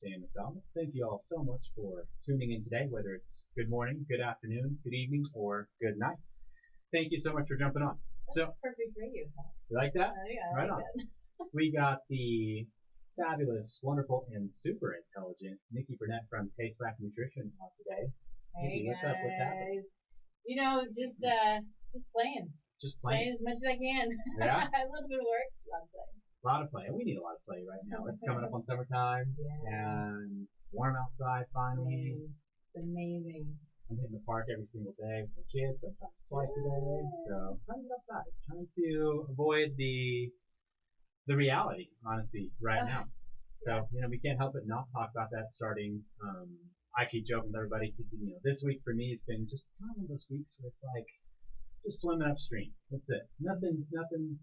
Dan McDonald. Thank you all so much for tuning in today, whether it's good morning, good afternoon, good evening, or good night. Thank you so much for jumping on. That's perfect radio talk. You like that? Yeah, right I on. like that. We got the fabulous, wonderful, and super intelligent Nikki Burnett from Taste Slack Nutrition on today. Hey Nikki, what's up? What's happening? Just playing. Just Playing playing. as much as I can. Yeah? A little bit of work, a lot of playing. A lot of play. And we need a lot of play right now. It's coming up on summertime and warm outside finally. It's amazing. I'm hitting the park every single day with the kids, sometimes twice a day. So trying to get outside, trying to avoid the reality, honestly, right now. So we can't help but not talk about that starting. I keep joking with everybody. This week for me has been just kind of one of those weeks where it's like just swimming upstream. That's it. Nothing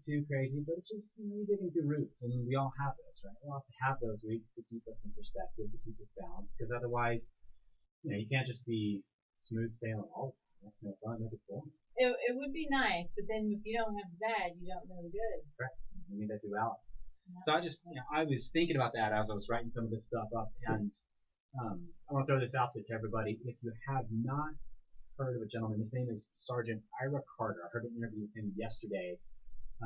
too crazy, but it's just you digging through roots, and we all have those, right? We all have to have those weeks to keep us in perspective, to keep us balanced, because otherwise, you can't just be smooth sailing all the time. That's no fun. That gets boring. It would be nice, but then if you don't have the bad, you don't know the good. Right. We need that duality. So I just, I was thinking about that as I was writing some of this stuff up, and I want to throw this out there to everybody. If you have not heard of a gentleman, his name is Sergeant Ira Carter. I heard an interview with him yesterday.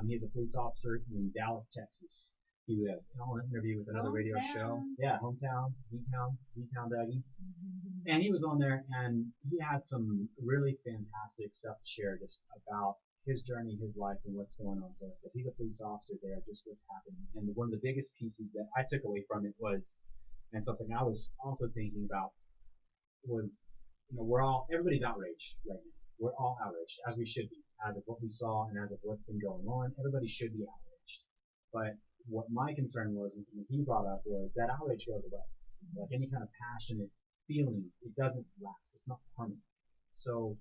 He's a police officer in Dallas, Texas. He was on an interview with another radio show. Yeah, hometown, D-Town Dougie. And he was on there, and he had some really fantastic stuff to share just about his journey, his life, and what's going on. So he's a police officer there, just what's happening. And one of the biggest pieces that I took away from it was, and something I was also thinking about, was everybody's outraged right now. We're all outraged, as we should be, as of what we saw and as of what's been going on. Everybody should be outraged. But what my concern was, and something he brought up, was that outrage goes away. Like any kind of passionate feeling, it doesn't last. It's not permanent. So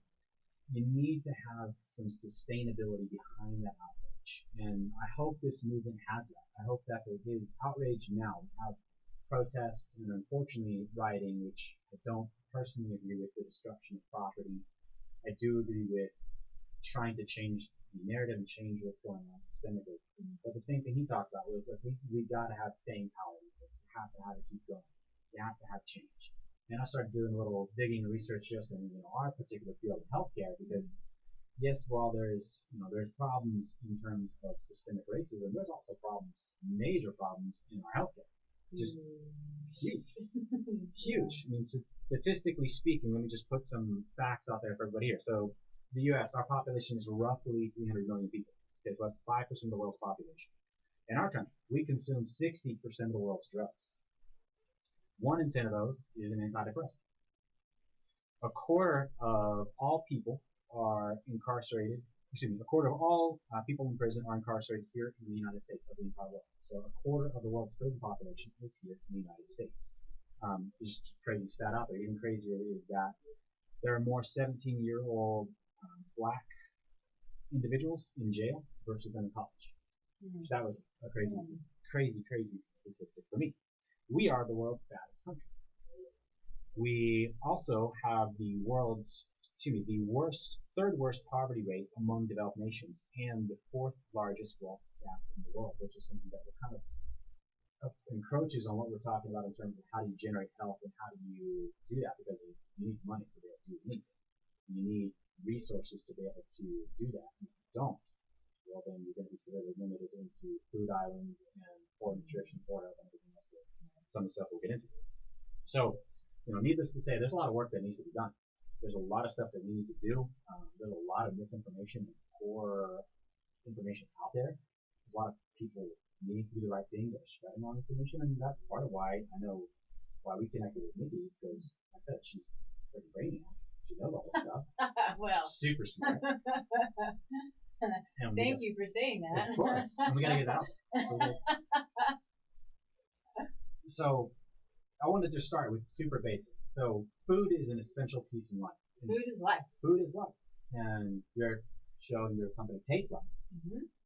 you need to have some sustainability behind that outrage. And I hope this movement has that. I hope that there is outrage now. We have protests and unfortunately rioting, which I don't personally agree with, the destruction of property. I do agree with trying to change the narrative and change what's going on systemically. But the same thing he talked about was that we got to have staying power with this. You have to have it keep going. You have to have change. And I started doing a little digging and research just in our particular field of healthcare, because yes, while there's problems in terms of systemic racism, there's also major problems in our healthcare. Just huge. Huge. I mean, statistically speaking, let me just put some facts out there for everybody here. So the U.S., our population is roughly 300 million people. Okay, so that's 5% of the world's population. In our country, we consume 60% of the world's drugs. 1 in 10 of those is an antidepressant. A quarter of all people are incarcerated. A quarter of all people in prison are incarcerated here in the United States of the entire world. So a quarter of the world's prison population is here in the United States. There's just a crazy stat out there. Even crazier is that there are more 17-year-old black individuals in jail versus than in college. That was a crazy statistic for me. We are the world's baddest country. We also have the third worst poverty rate among developed nations, and the 4th largest wealth gap in the world, which is something that kind of encroaches on what we're talking about in terms of how do you generate health and how do you do that, because you need money to be able to do anything. You need resources to be able to do that. And if you don't, well, then you're going to be severely limited into food islands and poor nutrition, poor health, and everything else that some of the stuff we'll get into. So, needless to say, there's a lot of work that needs to be done. There's a lot of stuff that we need to do. There's a lot of misinformation and poor information out there. There's a lot of people needing to do the right thing. They're spreading wrong information, and that's part of why I know why we connected with Nikki, is because, like I said, she's a freaking brainiac. She knows all this stuff. Well. Super smart. Thank you for saying that. Of course. And we got to get that out there. So I wanted to just start with super basic. So food is an essential piece in life. Food is life. Food is life. And your show, your company, Taste Life.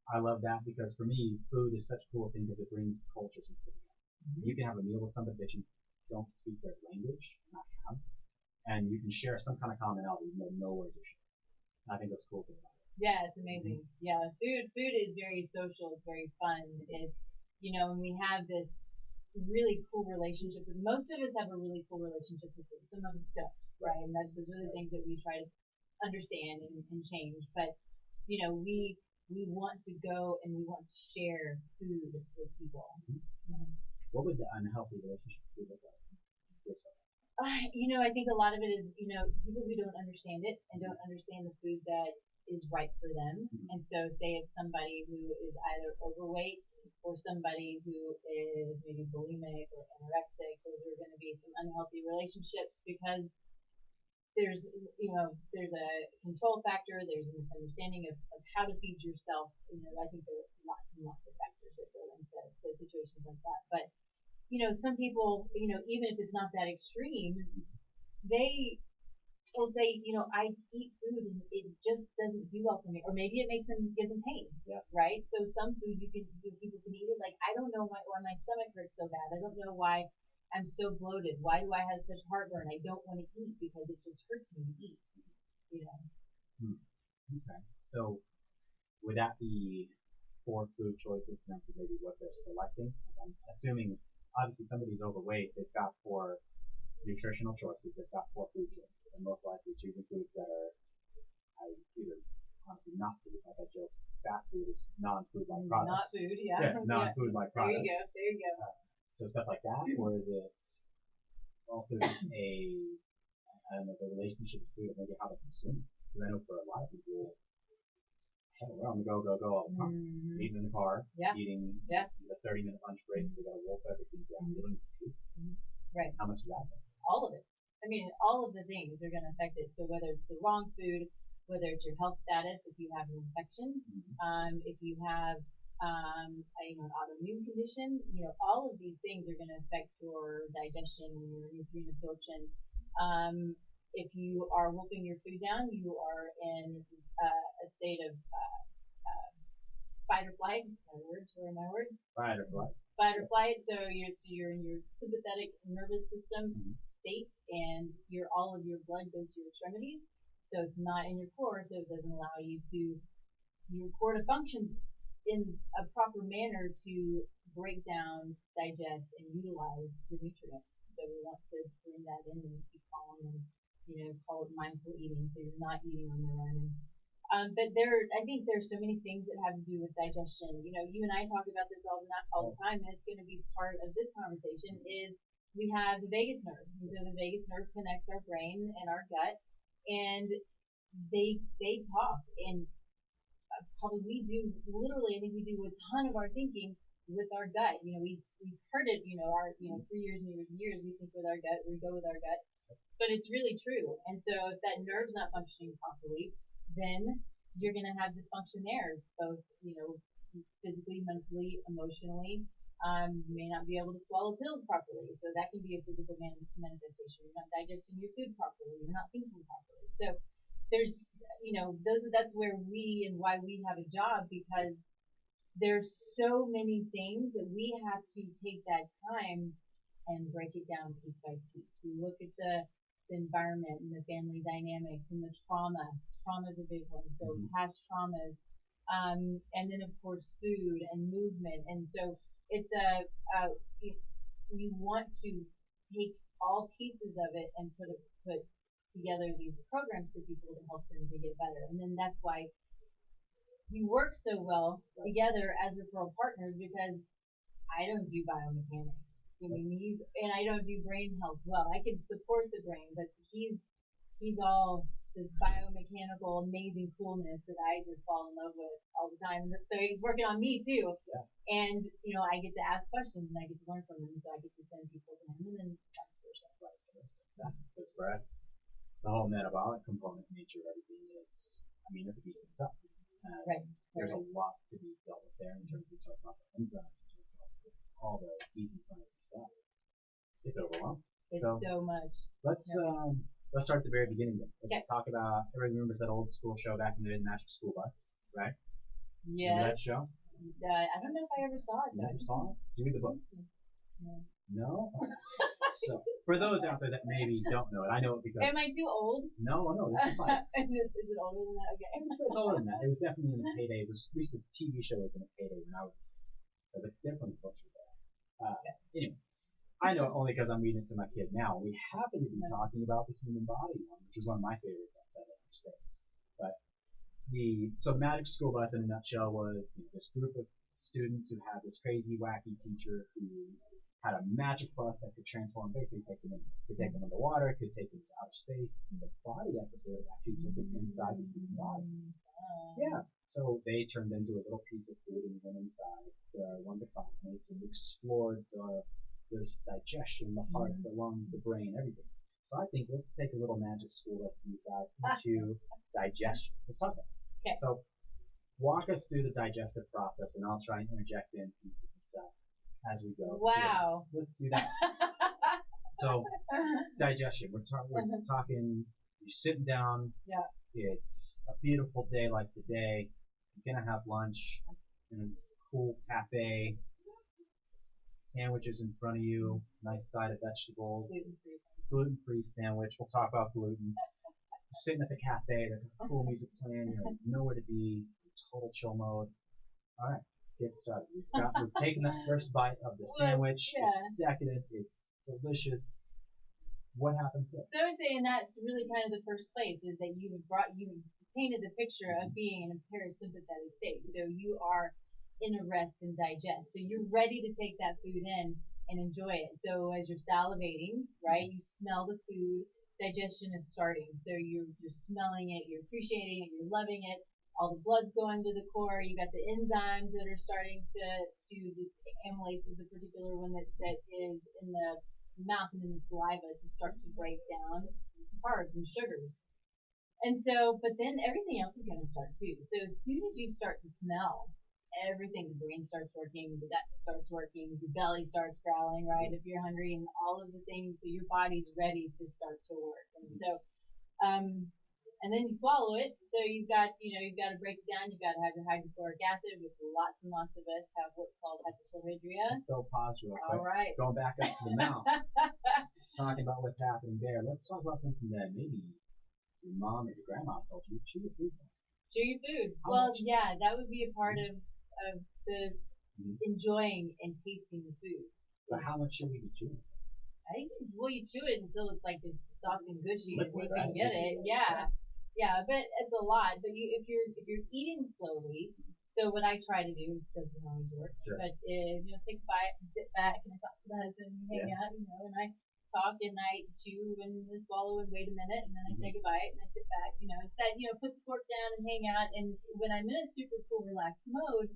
I love that because for me, food is such a cool thing because it brings cultures together. You can have a meal with somebody that you don't speak their language, not have, and you can share some kind of commonality you know words to share. I think that's a cool thing about it. Yeah, it's amazing. Yeah, food is very social. It's very fun. It's when we have this really cool relationship with. Most of us have a really cool relationship with food. Some of us don't, right? And those are the things that we try to understand and change. But we want to go and we want to share food with people. What would the unhealthy relationship look like? I think a lot of it is, people who don't understand it and don't understand the food that is right for them. And so say it's somebody who is either overweight or somebody who is maybe bulimic or anorexic. Those are going to be some unhealthy relationships because there's a control factor, there's a misunderstanding of how to feed yourself. I think there are lots and lots of factors that go into situations like that. But some people, even if it's not that extreme, they will say, I eat food and it just doesn't do well for me, or maybe it gives them pain, right? So some food people can eat it. Like, I don't know why my stomach hurts so bad. I don't know why I'm so bloated. Why do I have such heartburn? I don't want to eat because it just hurts me to eat. Okay. So would that be 4 food choices in terms of maybe what they're selecting? I'm assuming obviously somebody's overweight, they've got 4 nutritional choices, they've got 4 food choices, and most likely choosing foods that are either honestly not food, like I joke, fast food is non-food like products. Not food, yeah. Non-food like products. There you go. So stuff like that, or is it also just the relationship with food and maybe how to consume it? Because I know for a lot of people, we're on the go all the time. Eating in the car, eating the 30-minute lunch break, so you got to wolf everything down. You don't taste it. Right. How much is that? All of it. I mean, all of the things are going to affect it. So whether it's the wrong food, whether it's your health status, if you have an infection, if you have an autoimmune condition, all of these things are going to affect your digestion and your nutrient absorption. If you are wolfing your food down, you are in a state of fight or flight. Where are my words? Fight or flight. Fight or flight. So you're in your sympathetic nervous system state, and all of your blood goes to your extremities. So it's not in your core, so it doesn't allow your core to function in a proper manner to break down, digest, and utilize the nutrients. So we want to bring that in and keep calm and call it mindful eating. So you're not eating on the run. But I think there's so many things that have to do with digestion. You and I talk about this all the time, and it's going to be part of this conversation. Is we have the vagus nerve. And so the vagus nerve connects our brain and our gut, and they talk. And probably we do literally. I think we do a ton of our thinking with our gut. We've heard it. 3 years and years and years. We think with our gut. We go with our gut. But it's really true. And so if that nerve's not functioning properly, then you're going to have dysfunction there, both, physically, mentally, emotionally. You may not be able to swallow pills properly. So that can be a physical manifestation. You're not digesting your food properly. You're not thinking properly. So there's, that's where why we have a job, because there's so many things that we have to take that time and break it down piece by piece. We look at the environment and the family dynamics and the trauma. Trauma is a big one. So past traumas, and then of course food and movement. And so it's we want to take all pieces of it and put together these programs for people to help them to get better. And then that's why we work so well together as referral partners, because I don't do biomechanics. And I don't do brain health well. I can support the brain, but he's all this biomechanical amazing coolness that I just fall in love with all the time. So he's working on me too. Yeah. And I get to ask questions and I get to learn from him, so I get to send people to him, and then vice versa. Because for us, the whole metabolic component nature of everything is, it's a beast in itself. There's a lot to be dealt with there in terms of enzymes, all the deep science stuff. It's overwhelming. It's so much. Let's start at the very beginning then. Let's talk about, everybody remembers that old school show back in the day, the Magic School Bus, right? Yeah. Remember that show? I don't know if I ever saw it. You never saw it? Did you read the books? No. So, for those out there that maybe don't know it, I know it because... Am I too old? No, this is like... Is it older than that? Okay. It's older than that. It was definitely in the heyday. At least the TV show was in the heyday when I was... So the definitely books were there. Anyway, I know only because I'm reading it to my kid now. We happen to be talking about the human body one, which is one of my favorites outside of space. But the Magic School Bus in a nutshell was this group of students who had this crazy, wacky teacher who had a magic bus that could transform, basically could take them underwater, could take them to outer space. And the body episode actually took them inside the human body. Yeah. So they turned into a little piece of food and went inside one of the classmates and explored this digestion, the heart, the lungs, the brain, everything. So I think let's take a little magic school let's deep dive into digestion. Let's talk about it. Okay. So walk us through the digestive process, and I'll try and interject in pieces and stuff as we go. Wow. So let's do that. So digestion. We're talking. You're sitting down. Yeah. It's a beautiful day like today. You're gonna have lunch in a cool cafe. Sandwiches in front of you. Nice side of vegetables. Gluten-free sandwich. We'll talk about gluten. Sitting at the cafe, there's cool music playing, you know where to be, total chill mode. Alright, get started. We've taken the first bite of the sandwich. Yeah. It's decadent, it's delicious. What happens next? So I would say, and that's really kind of the first place, is that you painted the picture of being in a parasympathetic state. So you are in a rest and digest. So you're ready to take that food in and enjoy it. So as you're salivating, right, you smell the food. Digestion is starting, so you're smelling it, you're appreciating it, you're loving it. All the blood's going to the core. You got the enzymes that are starting to the amylase is the particular one that is in the mouth and in the saliva to start to break down carbs and sugars. And so, but then everything else is going to start too. So as soon as you start to smell everything, the brain starts working, the gut starts working, your belly starts growling, right? If you're hungry, and all of the things, so your body's ready to start to work. And so, and then you swallow it. So you've got to break it down. You've got to have your hydrochloric acid, which lots and lots of us have what's called hyperchlorhydria. Let's pause real quick. All right. Going back up to the mouth. Talking about what's happening there. Let's talk about something that maybe your mom or your grandma told you. Chew your food. Chew your food. How much? Yeah, that would be a part of the enjoying and tasting the food. But how much should we be chewing? You chew it until it's like as soft and gushy as you can Liquid, get right? it. Yeah, but it's a lot. But if you're eating slowly, so what I try to do, doesn't always work, Sure. but is take a bite, sit back, and I talk to my husband, and hang out, and I talk and I chew and swallow and wait a minute, and then I take a bite and I sit back, it's that put the fork down and hang out. And when I'm in a super cool, relaxed mode,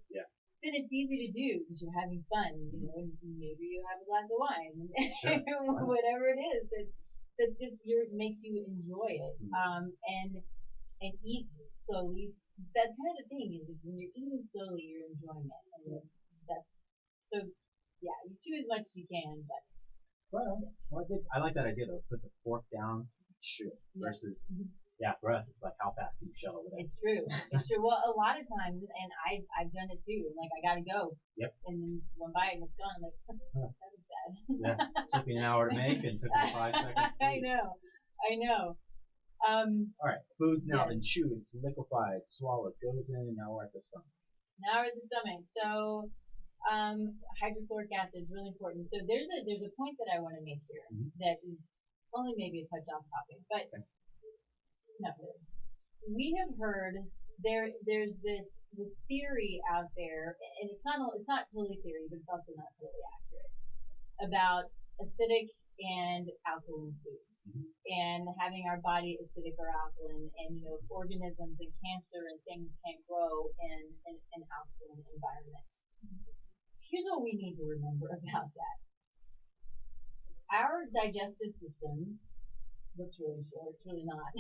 then it's easy to do because you're having fun, and maybe you have a glass of wine, and Sure. whatever it is that's just makes you enjoy it, and eat slowly. That's kind of the thing is when you're eating slowly, you're enjoying it, and that's so. Yeah, you chew as much as you can, but. Well, I like that idea though. Put the fork down, chew versus. Yeah, for us, it's like how fast can you shovel it? It's true. Well, a lot of times, and I've done it too. Like I gotta go. Yep. And then one bite and it's gone. I'm like, that was sad. Yeah. Took me an hour to make and took me 5 seconds. I know. All right. Food's now been chewed. It's liquefied, swallowed, goes in, and now we're at the stomach. Now we're at the stomach. So, hydrochloric acid is really important. So there's a point that I want to make here that is only maybe a touch off topic, but. Okay. No, we have heard there's this theory out there, and it's not totally theory, but it's also not totally accurate, about acidic and alkaline foods, and having our body acidic or alkaline, and organisms and cancer and things can't grow in an alkaline environment. Here's what we need to remember about that. Our digestive system looks really short. It's really not.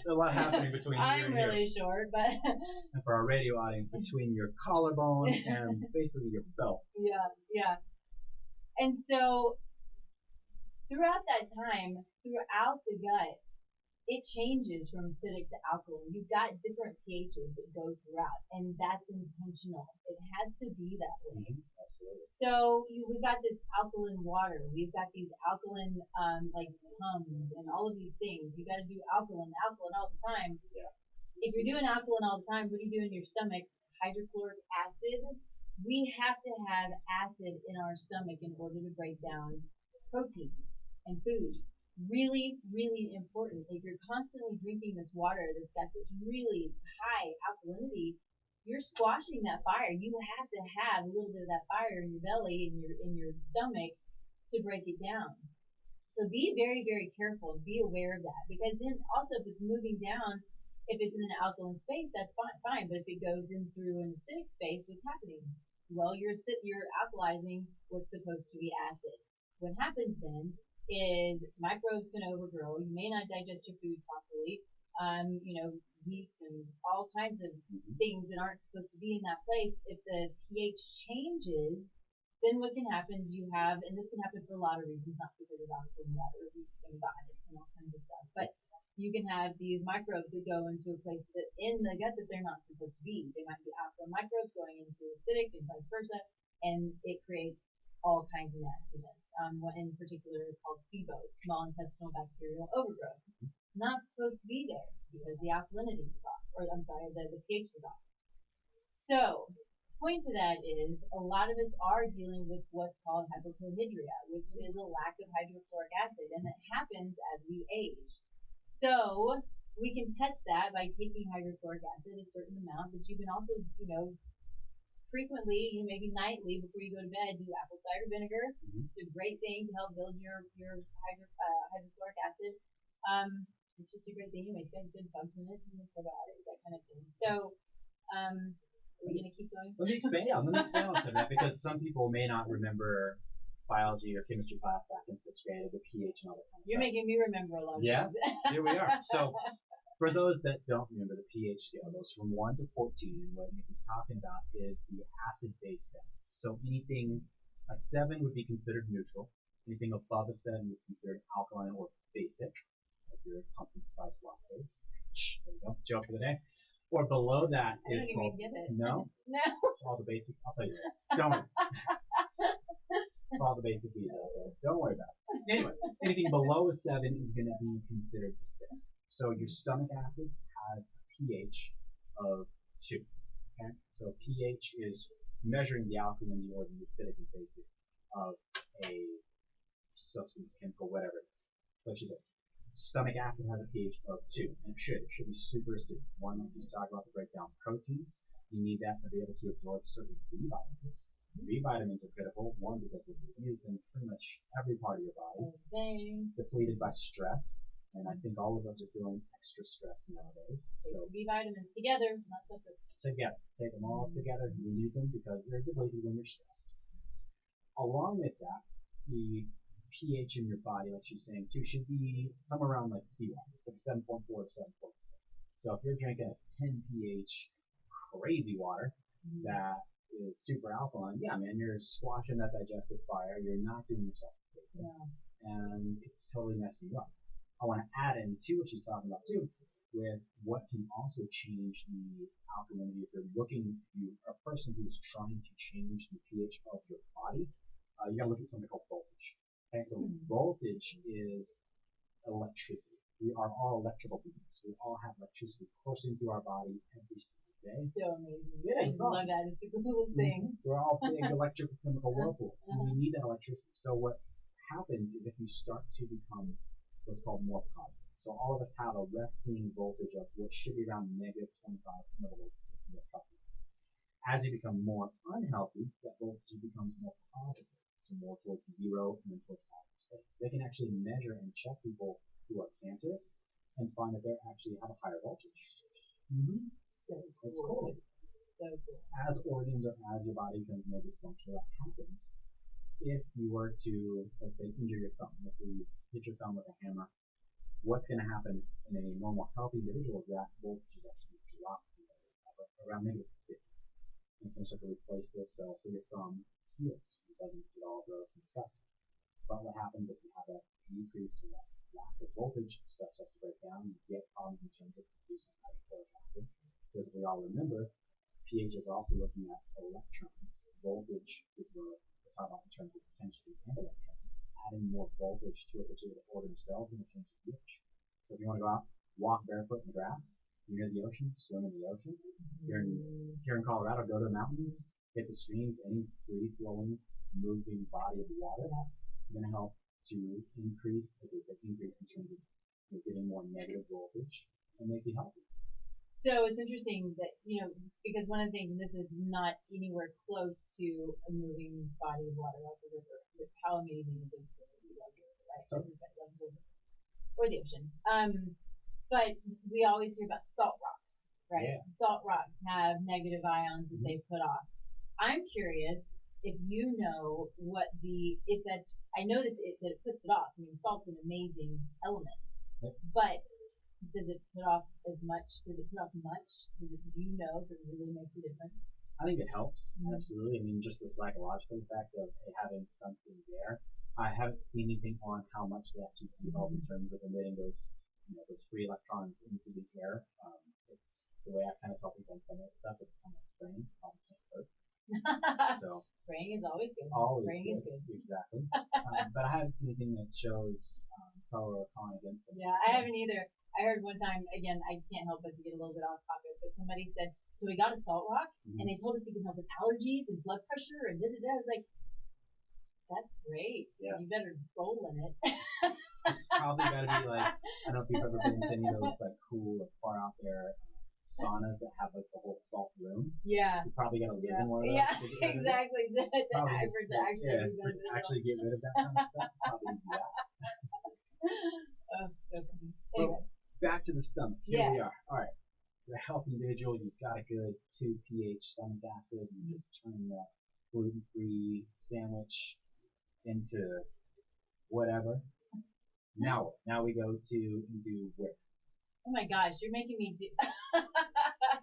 a lot happening between here and really here. Short, but and for our radio audience, between your collarbone and basically your belt. Yeah. And so throughout that time, throughout the gut, it changes from acidic to alkaline. You've got different pHs that go throughout, and that's intentional. It has to be that way. Absolutely. So we've got this alkaline water. We've got these alkaline like Tums and all of these things. You got to do alkaline all the time. Yeah. If you're doing alkaline all the time, what do you do in your stomach? Hydrochloric acid. We have to have acid in our stomach in order to break down proteins and food. Really, really important. If you're constantly drinking this water that's got this really high alkalinity, you're squashing that fire. You have to have a little bit of that fire in your belly, in your stomach, to break it down. So be very, very careful and be aware of that, because then also if it's moving down, if it's in an alkaline space, that's fine. But if it goes in through an acidic space, what's happening? Well, you're alkalizing what's supposed to be acid. What happens then is microbes can overgrow. You may not digest your food properly. Yeast and all kinds of things that aren't supposed to be in that place. If the pH changes, then what can happen is you have, and this can happen for a lot of reasons, not because of alkaline water, antibiotics and all kinds of stuff, but you can have these microbes that go into a place that in the gut that they're not supposed to be. They might be alkaline microbes going into acidic and vice versa, and it creates all kinds of nastiness. One in particular called SIBO, small intestinal bacterial overgrowth. Not supposed to be there because the alkalinity was off, or I'm sorry, the pH was off. So point to that is a lot of us are dealing with what's called hypochlorhydria, which is a lack of hydrochloric acid, and it happens as we age. So we can test that by taking hydrochloric acid a certain amount, but you can also, frequently, maybe nightly before you go to bed, do apple cider vinegar. It's a great thing to help build your hydrochloric acid. It's just a great thing. You make good bugs in it, and probiotics, that kind of thing. So, are we going to keep going? Let me expand on that, because some people may not remember biology or chemistry class back in 6th grade, the pH and all that kind of You're stuff. making me remember a lot of Yeah, things. here we are. So, for those that don't remember, the pH scale goes from 1 to 14, and what Nikki's talking about is the acid-base balance. So anything, a 7 would be considered neutral. Anything above a 7 is considered alkaline or basic, like your pumpkin spice lattes. There you go, joke for the day. Or below that is called, no? No. All the basics, I'll tell you later. Don't worry. All the basics you know, don't worry about it. Anyway, anything below a 7 is going to be considered acidic. So your stomach acid has a pH of 2. Okay? So pH is measuring the alkalinity or the acidic and basic of a substance, chemical, whatever it is. What you do. Stomach acid has a pH of 2, and it should be super acidic. One, like just talk about the breakdown proteins. You need that to be able to absorb certain B vitamins. B vitamins are critical, one, because they're used in pretty much every part of your body. Depleted by stress, and I think all of us are feeling extra stress nowadays. So B vitamins together, not separate. Together. Take them all together. You need them because they're depleted when you're stressed. Along with that, the pH in your body, like she's saying too, should be somewhere around like seawater. It's like 7.4 to 7.6. So if you're drinking a 10 pH crazy water that is super alkaline, yeah, man, you're squashing that digestive fire. You're not doing yourself a favor, and it's totally messing you up. I want to add in too what she's talking about too, with what can also change the alkalinity. If you're a person who's trying to change the pH of your body, you gotta look at something called voltage. Okay, so voltage is electricity. We are all electrical beings. We all have electricity coursing through our body every single day. So amazing. Yeah, I just love that. It's the coolest thing. We're all big electrical chemical whirlpools, and we need that electricity. So what happens is if you start to become what's called more positive. So all of us have a resting voltage of what should be around negative 25 millivolts. As you become more unhealthy, that voltage becomes more positive. More towards 0 and then towards positive states. They can actually measure and check people who are cancerous and find that they actually have a higher voltage. So cool. It's cool. So cool. As organs or as your body becomes more dysfunctional, that happens. If you were to, let's say, injure your thumb, let's say you hit your thumb with a hammer, what's going to happen in a normal healthy individual is that voltage is actually dropped around negative 50. It's going to start to replace those cells so your thumb heals. It doesn't get all gross and disgusting. But what happens if you have a decrease in that lack of voltage, stuff starts to break down, you get problems in terms of producing hydrochloric acid. Because we all remember, pH is also looking at electrons. Voltage is what we're talking about in terms of chemistry and electrons. Adding more voltage to a particular order of cells in the change of pH. So if you want to go out, walk barefoot in the grass, you're near the ocean, swim in the ocean. Here in Colorado, go to the mountains, hit the streams, any free-flowing, moving body of water. You're going to help to increase, as it's an increase in terms of you're getting more negative voltage and make you healthy. So it's interesting that, because one of the things, and this is not anywhere close to a moving body of water like the river, but how amazing is it that we love the river, right? Everybody loves the river. Or the ocean. But we always hear about salt rocks, right? Yeah. Salt rocks have negative ions that they put off. I'm curious if you know I know that it puts it off. I mean, salt's an amazing element, but does it put off as much? Does it put off much? Do you know if it really makes a difference? I think it helps, absolutely. I mean, just the psychological effect of having something there. I haven't seen anything on how much they actually do help in terms of emitting those free electrons into the air. It's the way I kind of tell people on some of that stuff. It's kind of spraying, probably can't hurt. So spraying is always good. Spraying is good. Exactly. But I haven't seen anything that shows pro or con against it. Yeah, I haven't either. I heard one time, again, I can't help but to get a little bit off topic, but somebody said, so we got a salt rock, and they told us it can help with allergies and blood pressure and da-da-da. I was like, that's great. Yeah. You better roll in it. It's probably got to be like, I don't know if you've ever been to any of those like cool, like far out there saunas that have like the whole salt room. Yeah. You probably got to live in one of those. Yeah, exactly. Actually get rid of that kind of stuff. Probably do that. Oh, so funny. Anyway. Back to the stomach. Here we are. All right. You're a healthy individual. You've got a good 2 pH stomach acid. You just turn that gluten-free sandwich into whatever. Now what? Now we go into where? Oh my gosh, you're making me do.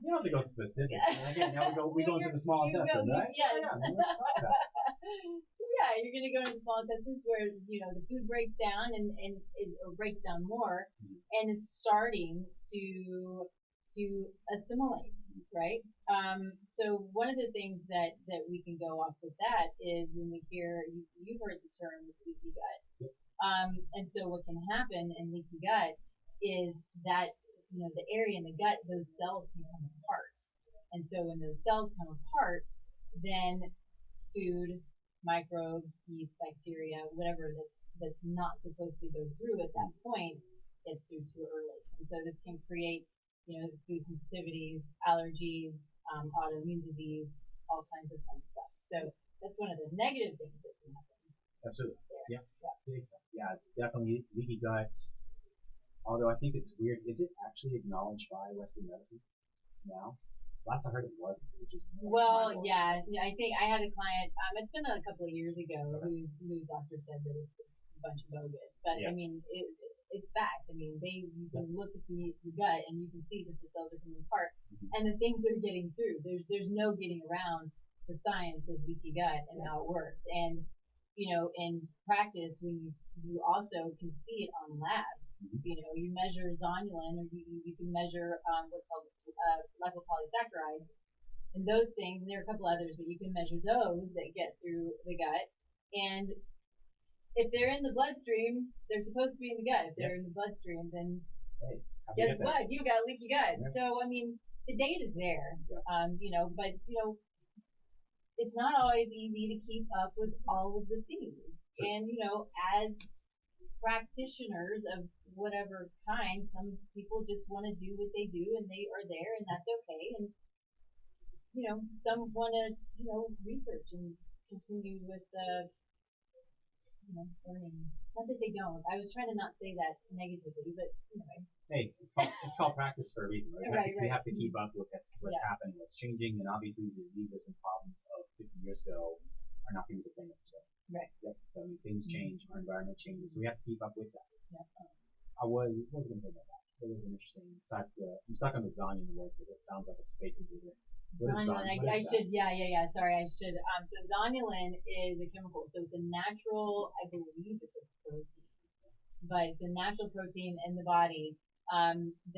You don't have to go specific. Again, now we go into the small intestine, right? Yeah. I mean, let's talk about it. Yeah, you're going to go into the small intestines where, the food breaks down and it breaks down more and is starting to assimilate, right? So one of the things that we can go off with that is when we hear, you've heard the term leaky gut. Yep. And so what can happen in leaky gut is that, the area in the gut, those cells can come apart. And so when those cells come apart, then food, microbes, yeast, bacteria, whatever that's not supposed to go through at that point gets through too early. And so this can create, food sensitivities, allergies, autoimmune disease, all kinds of fun stuff. So that's one of the negative things that can happen. Absolutely. Yeah, definitely leaky gut. Although I think it's weird, is it actually acknowledged by Western medicine now? Last I heard it wasn't. It was just I think I had a client. It's been a couple of years ago whose doctor said that it's a bunch of bogus. But I mean, it's fact. I mean, you can look at the gut and you can see that the cells are coming apart, and the things are getting through. There's no getting around the science of leaky gut and how it works. And in practice, when you also can see it on labs. You measure zonulin, or you can measure what's called lipopolysaccharides, and those things. And there are a couple others, but you can measure those that get through the gut. And if they're in the bloodstream, they're supposed to be in the gut. If they're in the bloodstream, then guess what? You've got leaky gut. Yeah. So I mean, the data's there. Yeah. But it's not always easy to keep up with all of the things. Sure. And, as practitioners of whatever kind, some people just want to do what they do and they are there and that's okay. And, some want to, research and continue with learning. Not that they don't. I was trying to not say that negatively, but anyway. Hey, it's called practice for a reason, right? We have to keep up with what's happening, what's changing, and obviously the diseases and problems of 50 years ago are not going to be the same as today. Right. Yep. So I mean, things change, our environment changes, so we have to keep up with that. Yeah. What was I going to say about that? It was interesting. I'm stuck on the zonulin word because it sounds like a space invader. Zonulin, Sorry, I should. So zonulin is a chemical. So it's a natural, I believe it's a protein, but it's a natural protein in the body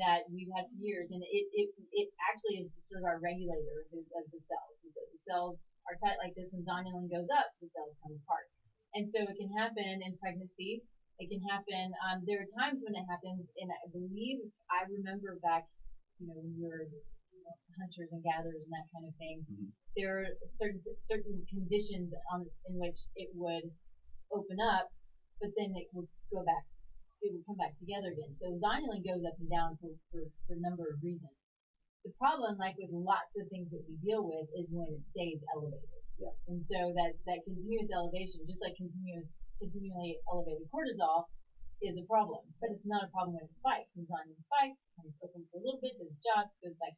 that we've had for years, and it actually is sort of our regulator of the cells. And so the cells are tight like this. When zonulin goes up, the cells come apart. And so it can happen in pregnancy. It can happen. There are times when it happens, and I believe I remember back, when we were hunters and gatherers and that kind of thing. Mm-hmm. There are certain conditions in which it would open up, but then it would go back. It would come back together again. So zonulin goes up and down for a number of reasons. The problem, like with lots of things that we deal with, is when it stays elevated. Yeah. And so that continuous elevation, just like continually elevated cortisol, is a problem. But it's not a problem when it spikes. And zonulin spikes, and it's open for a little bit, then it stops, goes back,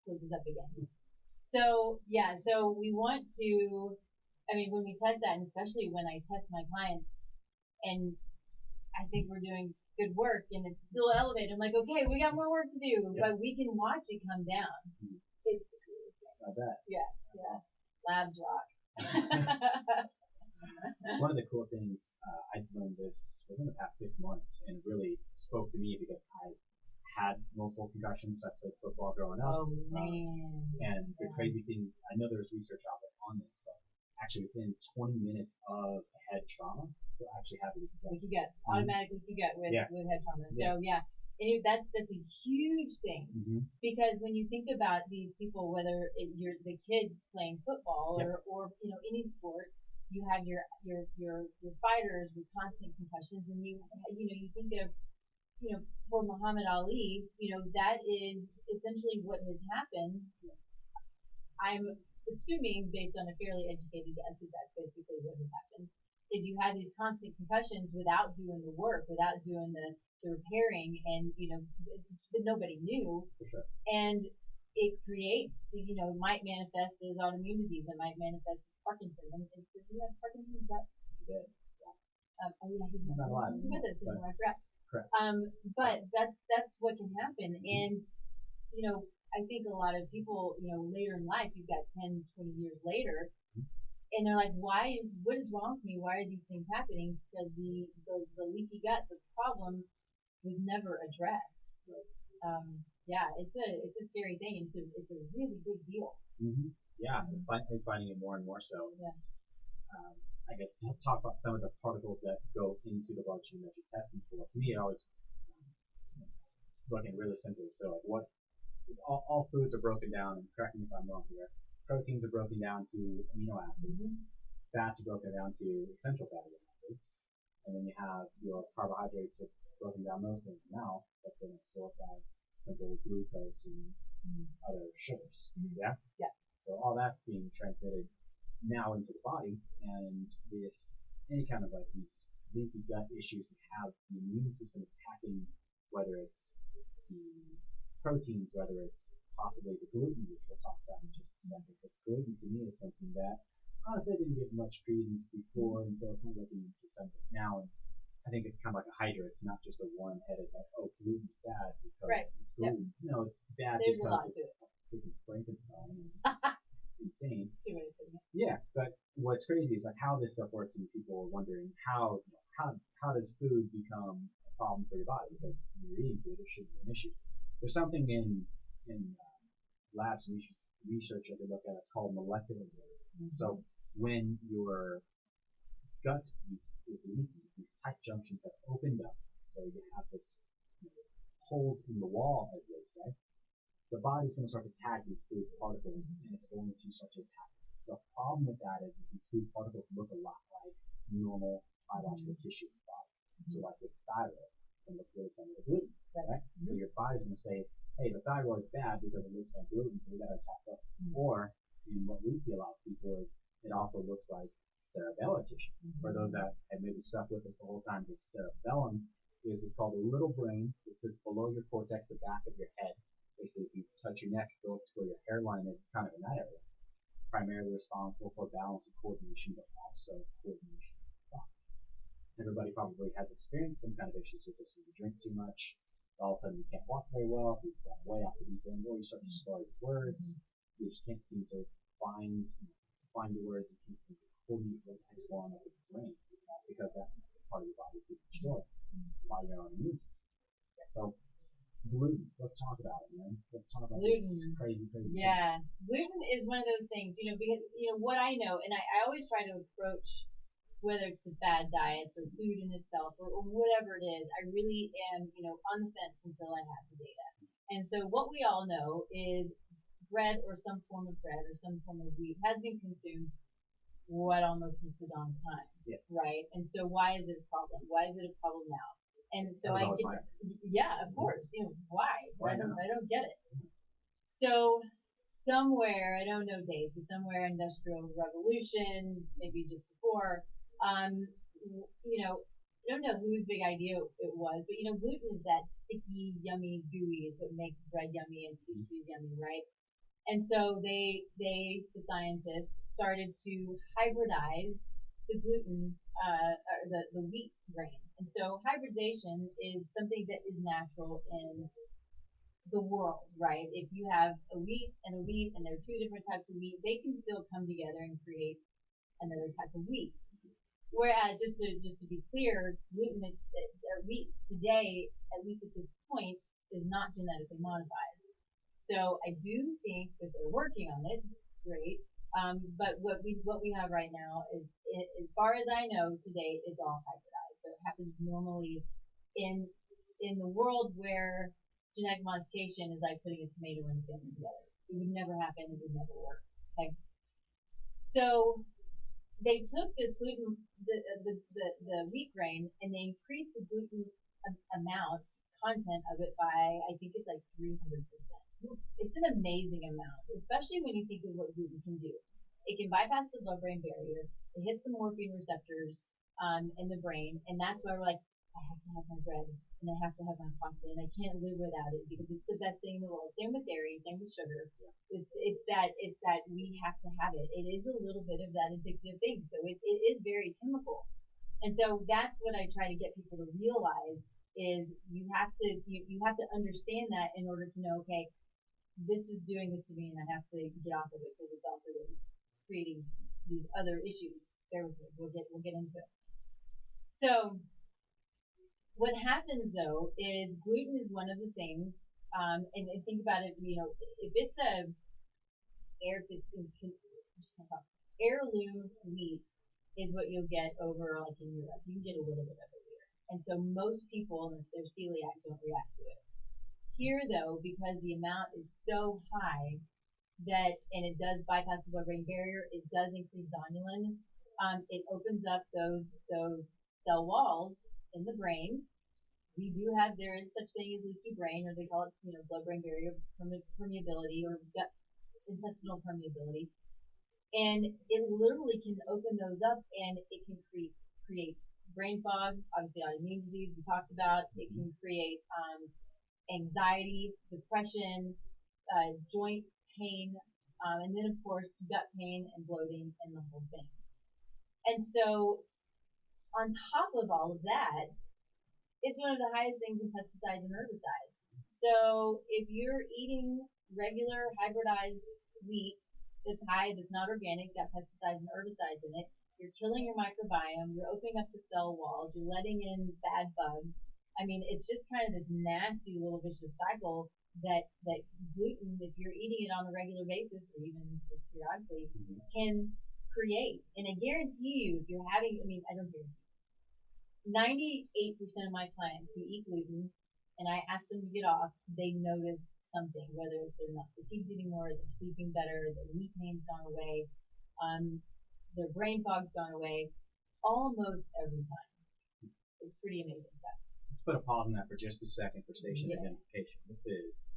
closes up again. So yeah, so we want to. I mean, when we test that, and especially when I test my clients, and I think we're doing good work and it's still elevated. I'm like, okay, we got more work to do, but we can watch it come down. It's the coolest thing. I bet. Yeah. Labs rock. One of the cool things, I've learned this within the past 6 months, and it really spoke to me because I had multiple concussions. I played football growing up. Oh man. And the crazy thing, I know there's research out there on this, but actually within 20 minutes of head trauma, you'll actually have leaky gut. Automatic leaky gut with head trauma. So and that's a huge thing, because when you think about these people, whether you're the kids playing football or any sport, you have your fighters with constant concussions, and you think of for Muhammad Ali, that is essentially what has happened. I'm assuming, based on a fairly educated guess, that that's basically what has happened, is you have these constant concussions without doing the work, without doing the repairing, and but nobody knew. For sure. And it creates, might manifest as autoimmune disease, it might manifest as Parkinson's. And does he have Parkinson's? That's good. He's not alive. He's with us, I forgot. Correct. But that's what can happen, and I think a lot of people, later in life, you've got 10, 20 years later, and they're like, why? What is wrong with me? Why are these things happening? It's because the leaky gut, the problem, was never addressed. It's a scary thing. It's a really big deal. Yeah, I'm finding it more and more so. Yeah. I guess to talk about some of the particles that go into the bloodstream that you're testing for. To me, it always looking really simple. So, like, what is all foods are broken down, and correct me if I'm wrong here. Proteins are broken down to amino acids. Fats are broken down to essential fatty acids, and then you have your carbohydrates are broken down mostly in the mouth, but then absorbed as simple glucose and other sugars. Yeah. So all that's being transmitted now into the body, and with any kind of like these leaky gut issues, you have the immune system attacking, whether it's the proteins, whether it's possibly the gluten, which we'll talk about in just a second. Because gluten to me is something that honestly I didn't give much credence before until kind of looking into something now, and I think it's kind of like a hydra. It's not just a one-headed like, oh, gluten's bad because it's gluten. Yep. No, it's bad There's because it's freaking Frankenstein. It's insane. Yeah, but what's crazy is like how this stuff works, and people are wondering how does food become a problem for your body? Because you're eating food, it shouldn't be an issue. There's something in labs and research that they look at. It's called molecular weight. So when your gut is leaky, these tight junctions have opened up. So you have this holes in the wall, as they say. The body's going to start to tag these food particles, and it's going to start to attack. The problem with that is these food particles look a lot like normal biological tissue in the body. So like with thyroid, can look really similar to gluten, right? So your body's going to say, hey, the thyroid's bad because it looks like gluten, so we got to attack it. Or, and what we see a lot of people is, it also looks like cerebellar tissue. For those that have maybe stuck with us the whole time, the cerebellum is what's called a little brain. It sits below your cortex, the back of your head. Basically, if you touch your neck, go up to where your hairline is, it's kind of in that area. Primarily responsible for balance and coordination, but also coordination of thought. Everybody probably has experienced some kind of issues with this when you drink too much. All of a sudden, you can't walk very well. You've gone way off the deep end, or you start to slur your words. You just can't seem to find your words. You can't seem to coordinate what the heck's going on with your brain because that part of your body is being destroyed by your own immune system. So, gluten. Let's talk about it, man. Let's talk about gluten. This crazy thing. Yeah, gluten is one of those things, because what I know, and I always try to approach, whether it's the fad diets or food in itself or whatever it is, I really am, on the fence until I have the data. And so what we all know is bread or some form of bread or some form of wheat has been consumed what almost since the dawn of time, Yeah. right? And so why is it a problem? Why is it a problem now? And so That was I always get, mine. yeah, of course, why? Why I not? don't get it. So somewhere, I don't know dates, but somewhere industrial revolution, maybe just before, I don't know whose big idea it was, but gluten is that sticky, yummy, gooey. It's what makes bread yummy and pastries yummy, right? And so the scientists started to hybridize the gluten, or the wheat grain. And so hybridization is something that is natural in the world, right? If you have a wheat and there are two different types of wheat, they can still come together and create another type of wheat. Whereas, just to be clear, gluten, wheat today, at least at this point, is not genetically modified. So I do think that they're working on it. Great. But what we have right now is, as far as I know, today is all hybridized. So it happens normally in the world where genetic modification is like putting a tomato and a salmon together. It would never happen. It would never work. Okay. So they took this gluten, the wheat grain, and they increased the gluten amount content of it by, I think it's like 300%. It's an amazing amount, especially when you think of what gluten can do. It can bypass the blood-brain barrier. It hits the morphine receptors in the brain, and that's why we're like, I have to have my bread, and I have to have my pasta, and I can't live without it because it's the best thing in the world. Same with dairy, same with sugar. It's that we have to have it. It is a little bit of that addictive thing, so it is very chemical, and so that's what I try to get people to realize is you have to understand that in order to know, okay, this is doing this to me and I have to get off of it because it's also creating these other issues. Bear with me. We'll get into it. So what happens though is gluten is one of the things, and think about it. If it's heirloom wheat is what you'll get over like in Europe. You can get a little bit of it here, and so most people, unless they're celiac, don't react to it. Here, though, because the amount is so high and it does bypass the blood-brain barrier, it does increase zonulin. It opens up those cell walls in the brain. There is such thing as leaky brain, or they call it, blood-brain barrier permeability or gut intestinal permeability, and it literally can open those up, and it can create brain fog. Obviously, autoimmune disease we talked about. It can create anxiety, depression, joint pain, and then of course gut pain and bloating and the whole thing. And so on top of all of that, it's one of the highest things in pesticides and herbicides. So if you're eating regular hybridized wheat that's not organic, got pesticides and herbicides in it, you're killing your microbiome, you're opening up the cell walls, you're letting in bad bugs. I mean, it's just kind of this nasty little vicious cycle that gluten, if you're eating it on a regular basis or even just periodically, can create. And I guarantee you, if you're having, I don't guarantee, 98% of my clients who eat gluten, and I ask them to get off, they notice something, whether they're not fatigued anymore, they're sleeping better, their knee pain's gone away, their brain fog's gone away, almost every time. It's pretty amazing stuff. Let's put a pause on that for just a second for station identification. This is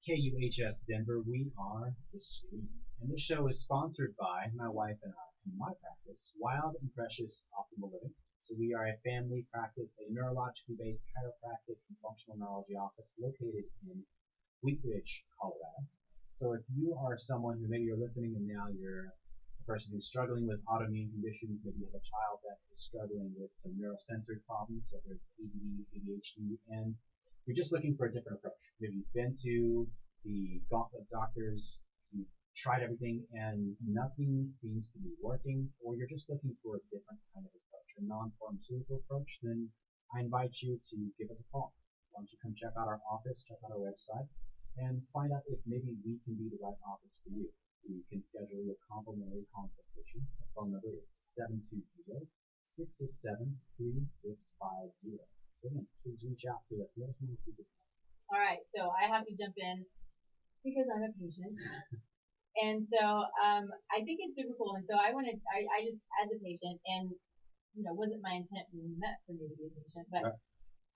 KUHS Denver. We are the stream. And this show is sponsored by my wife and I in my practice, Wild and Precious Optimal Living. So we are a family practice, a neurologically based chiropractic and functional neurology office located in Wheat Ridge, Colorado. So if you are someone who maybe you're listening and now you're a person who's struggling with autoimmune conditions, maybe you have a child that is struggling with some neurosensory problems, whether it's ADD, ADHD, and you're just looking for a different approach. Maybe you've been to the gauntlet doctors, you've tried everything and nothing seems to be working, or you're just looking for a different kind of approach, a non-pharmaceutical approach, then I invite you to give us a call. Why don't you come check out our office, check out our website, and find out if maybe we can be the right office for you. You can schedule your complimentary consultation. The phone number is 720-667-3650. So again, please reach out to us. Let us know if you can. All right, so I have to jump in because I'm a patient. And so I think it's super cool. And so I just, as a patient, and wasn't my intent when we met for me to be a patient, but Right.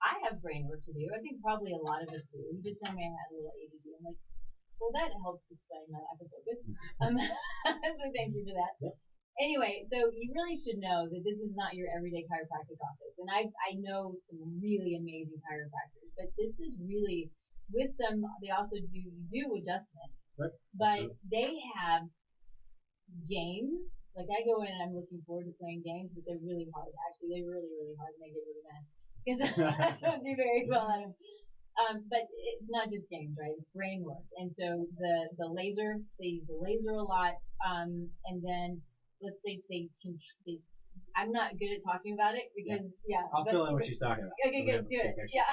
I have brain work to do. I think probably a lot of us do. You did tell me I had a little ADD. I'm like, well, that helps explain my lack of focus. So thank you for that. Yep. Anyway, so you really should know that this is not your everyday chiropractic office. And I know some really amazing chiropractors, but this is really, with them, they also do adjustment. Right. But they have games. Like I go in and I'm looking forward to playing games, but they're really hard. Actually, they're really, really hard, and they get really mad because I don't do very well at them. But it's not just games, right? It's brain work. And so the laser, they use the laser a lot. And then let's say I'm not good at talking about it because I'll fill in what she's talking about. Okay, good, do it. Yeah.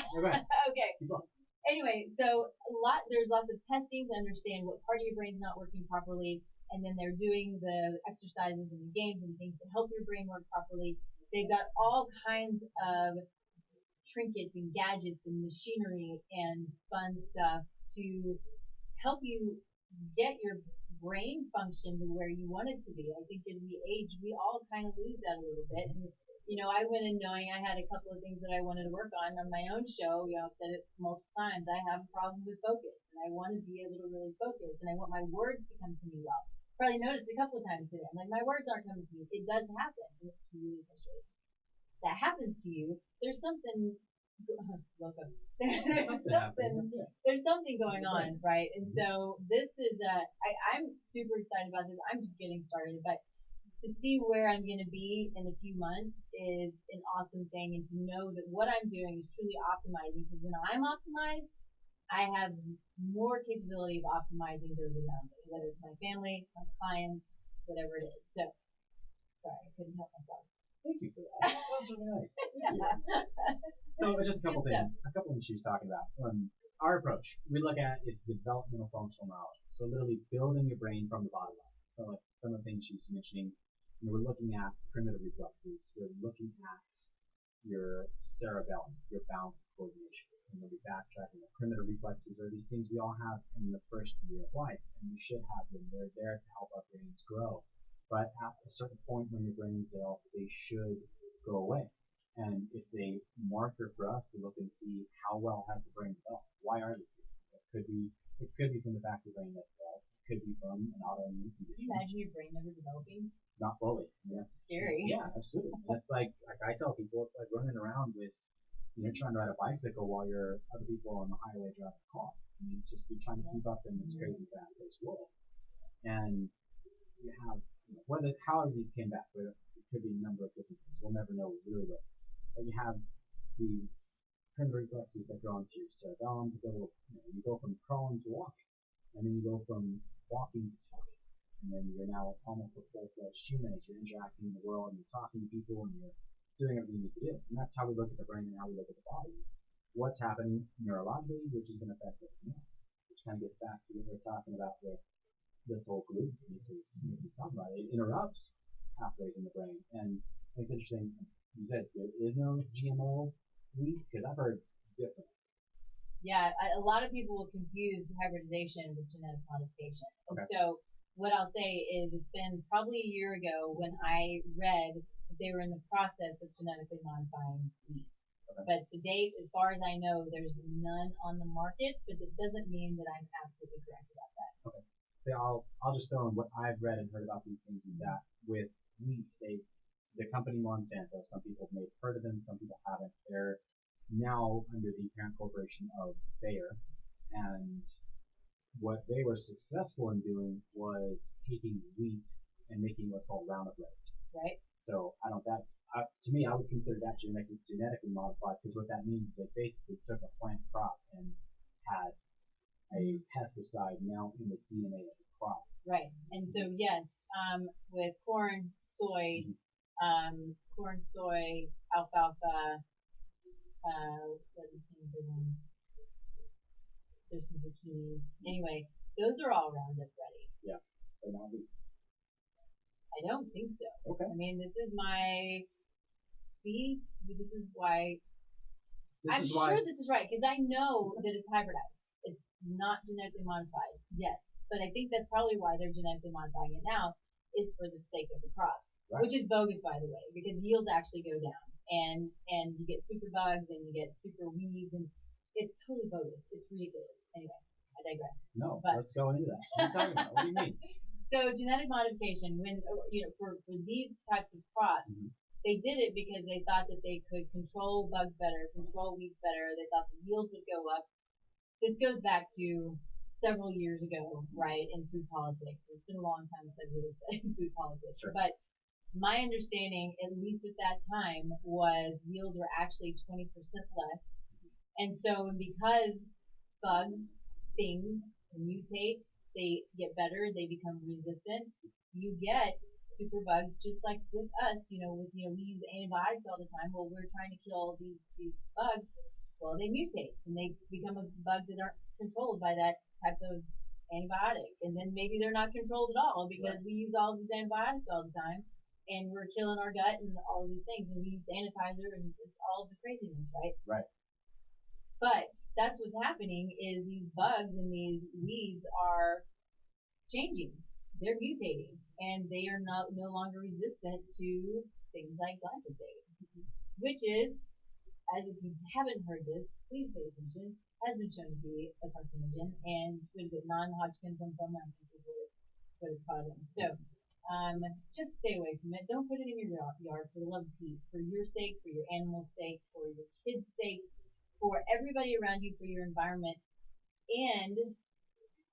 Okay. Anyway, so there's lots of testing to understand what part of your brain's not working properly, and then they're doing the exercises and the games and things to help your brain work properly. They've got all kinds of trinkets and gadgets and machinery and fun stuff to help you get your brain function to where you want it to be. I think as we age, we all kind of lose that a little bit. And I went in knowing I had a couple of things that I wanted to work on my own show. I've said it multiple times. I have a problem with focus, and I want to be able to really focus, and I want my words to come to me well. Probably noticed a couple of times today. I'm like, my words aren't coming to me. It does happen. It's really frustrating. That happens to you. There's something. Welcome. There's something going on, right? And so this is I'm super excited about this. I'm just getting started, but to see where I'm going to be in a few months is an awesome thing, and to know that what I'm doing is truly optimizing, because when I'm optimized, I have more capability of optimizing those around me, whether it's my family, my clients, whatever it is. So, sorry, I couldn't help myself. Thank you for that. That was really nice. So just a couple things she was talking about. Our approach, we look at is the developmental functional knowledge. So literally building your brain from the bottom up. So like some of the things she's mentioning, we're looking at primitive reflexes. We're looking at your cerebellum, your balance coordination. And we'll be backtracking. The primitive reflexes are these things we all have in the first year of life, and we should have them. They're there to help our brains grow. But at a certain point when your brain's developed, they should go away. And it's a marker for us to look and see how well has the brain developed. Why are they sick? It could be from the fact the brain that developed. It could be from an autoimmune condition. Can you imagine your brain never developing? Not fully. I mean, that's scary. Yeah, absolutely. That's like I tell people, it's like running around with, trying to ride a bicycle while other people on the highway drive a car. I mean, it's just you're trying to keep up in this crazy fast-paced world. And you have however these came back, but it could be a number of different things. We'll never know really what it is. But you have these primitive reflexes that go into your cerebellum to go, you go from crawling to walking, and then you go from walking to talking, and then you're now almost a full-fledged human as you're interacting in the world and you're talking to people and you're doing everything you need to do. And that's how we look at the brain and how we look at the body. What's happening neurologically, which is going to affect everything else, which kind of gets back to what we're talking about with this whole group pieces he's talking about. It interrupts pathways in the brain. And it's interesting, you said there is no GMO wheat, because I've heard different. Yeah, a lot of people will confuse hybridization with genetic modification. And so what I'll say is it's been probably a year ago when I read that they were in the process of genetically modifying wheat. But to date, as far as I know, there's none on the market, but it doesn't mean that I'm absolutely correct about that. Okay. So I'll just throw in what I've read and heard about these things is that with wheat, the company Monsanto, some people may have heard of them, some people haven't. They're now under the parent corporation of Bayer, and what they were successful in doing was taking wheat and making what's called Roundup Ready. Right. So to me, I would consider that genetically modified, because what that means is they basically took a plant crop and had a pesticide now in the DNA of the crop. Right. And so yes, with corn, soy, alfalfa, there's some zucchini. Anyway, those are all Roundup ready. Yeah. They're not wheat. I don't think so. Okay. I mean, this is why. I'm sure this is right, because I know that it's hybridized. It's not genetically modified yet. but I think that's probably why they're genetically modifying it now, is for the sake of the crops, Right. which is bogus, by the way, because yields actually go down, and you get super bugs and you get super weeds, and it's totally bogus. It's ridiculous. Anyway, I digress. No, let's go into that. What are you talking about? What do you mean? So genetic modification, when for these types of crops, they did it because they thought that they could control bugs better, control weeds better. They thought the yield would go up. This goes back to several years ago, right, in food politics. It's been a long time since I really studied food politics. Sure. But my understanding, at least at that time, was yields were actually 20% less. And so because bugs, things mutate, they get better, they become resistant. You get super bugs, just like with us, we use antibiotics all the time. Well, we're trying to kill these bugs. Well, they mutate and they become a bug that aren't controlled by that type of antibiotic. And then maybe they're not controlled at all because we use all these antibiotics all the time and we're killing our gut and all of these things. And we use sanitizer and it's all the craziness, right? Right. But that's what's happening is these bugs and these weeds are changing. They're mutating, and they are no longer resistant to things like glyphosate, which is, as if you haven't heard this, please pay attention, has been shown to be a carcinogen, and what is it, non-Hodgkin lymphoma, I think is what it's called. So just stay away from it. Don't put it in your yard for the love of Pete, for your sake, for your animal's sake, for your kid's sake, for everybody around you, for your environment. And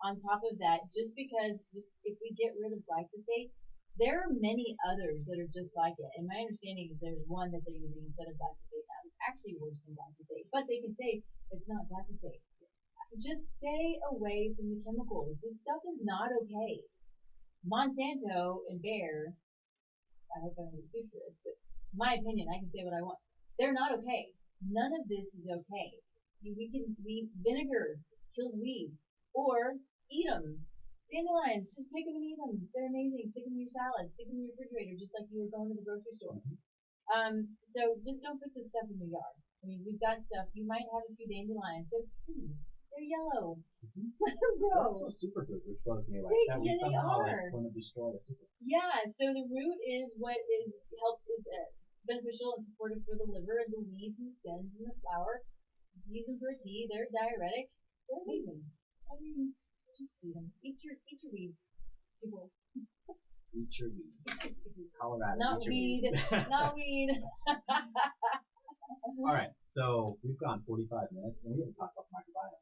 on top of that, just if we get rid of glyphosate, there are many others that are just like it. And my understanding is there's one that they're using instead of glyphosate now. It's actually worse than glyphosate, but they can say it's not glyphosate. Just stay away from the chemicals. This stuff is not okay. Monsanto and Bayer, I hope I don't get sued for this, but my opinion, I can say what I want. They're not okay. None of this is okay. Vinegar kills weeds, or eat them. Dandelions, just pick them and eat them. They're amazing. Stick them in your salad. Stick them in your refrigerator, just like you were going to the grocery store. So just don't put this stuff in your yard. I mean, we've got stuff. You might have a few dandelions. They're pretty. They're yellow. Let them grow. They're also a superfood, which blows me away. That we somehow want to destroy a superfood. Yeah. So the root is what is beneficial and supportive for the liver, and the leaves and the stems and the flower. Use them for a tea. They're diuretic. They're amazing. I mean, just eat them. Eat your weed, people. Eat your weed. Colorado. Not weed. Not weed. All right. So we've gone 45 minutes, and we haven't talked about microbiome.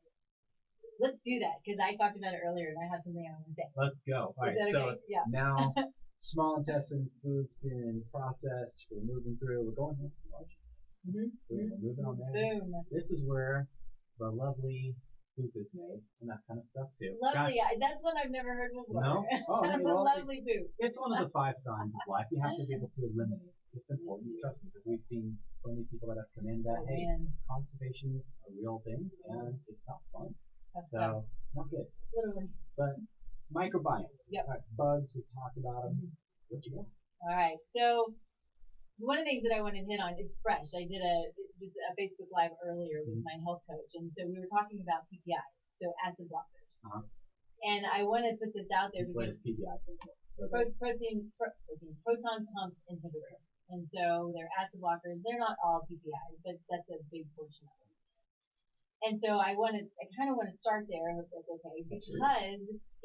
Let's do that because I talked about it earlier, and I have something I want to say. Let's go. All right. So now. Small intestine food's been processed. We're moving through. We're going into the large intestine. We're moving on there. This is where the lovely poop is made and that kind of stuff too. Lovely. That's one I've never heard before. No? Oh, the lovely poop. It's one of the 5 signs of life. You have to be able to eliminate. It's important. Trust me, because we've seen so many people that have come in that constipation is a real thing and it's not fun. So not good. Literally. But microbiome. Yep. All right, bugs, we've talked about them. What you got? All right. So one of the things that I wanted to hit on, it's fresh. I did just a Facebook Live earlier with my health coach, and so we were talking about PPIs, so acid blockers. And I want to put this out there because PPIs proton pump inhibitor. And so they're acid blockers. They're not all PPIs, but that's a big portion of them. And so I kind of want to start there, I hope that's okay, because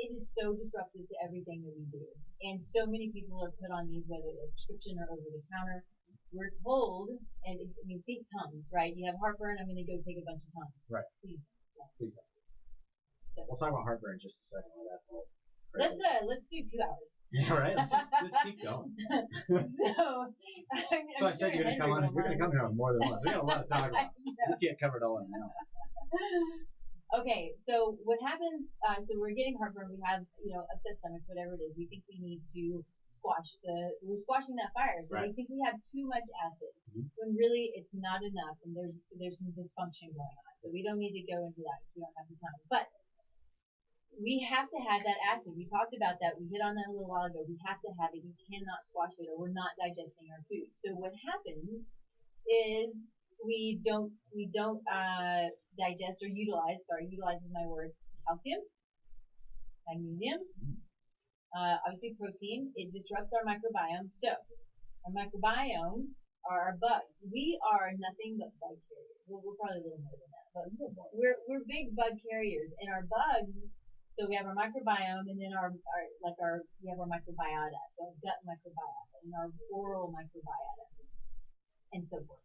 it is so disruptive to everything that we do. And so many people are put on these, whether they're prescription or over the counter. We're told, and I mean, think Tums, right? You have heartburn, I'm going to go take a bunch of Tums. Right. Please don't. Please don't. So, we'll talk about heartburn in just a second. That's all. Let's do 2 hours. Yeah, right. Let's keep going. So I said you're gonna come on. You're gonna come here on more than once. We got a lot to talk about. We can't cover it all in now. Okay, so what happens? So we're getting heartburn. We have upset stomach, whatever it is. We think we need to we're squashing that fire. So we think we have too much acid when really it's not enough, and there's some dysfunction going on. So we don't need to go into that because we don't have the time. But we have to have that acid. We talked about that. We hit on that a little while ago. We have to have it. You cannot squash it or we're not digesting our food. So what happens is we don't digest or utilize is my word, calcium. magnesium, obviously protein. It disrupts our microbiome. So our microbiome are our bugs. We are nothing but bug carriers. We're probably a little more than that, but we're big bug carriers. And our bugs, so we have our microbiome, and then we have our microbiota, so our gut microbiota and our oral microbiota, and so forth.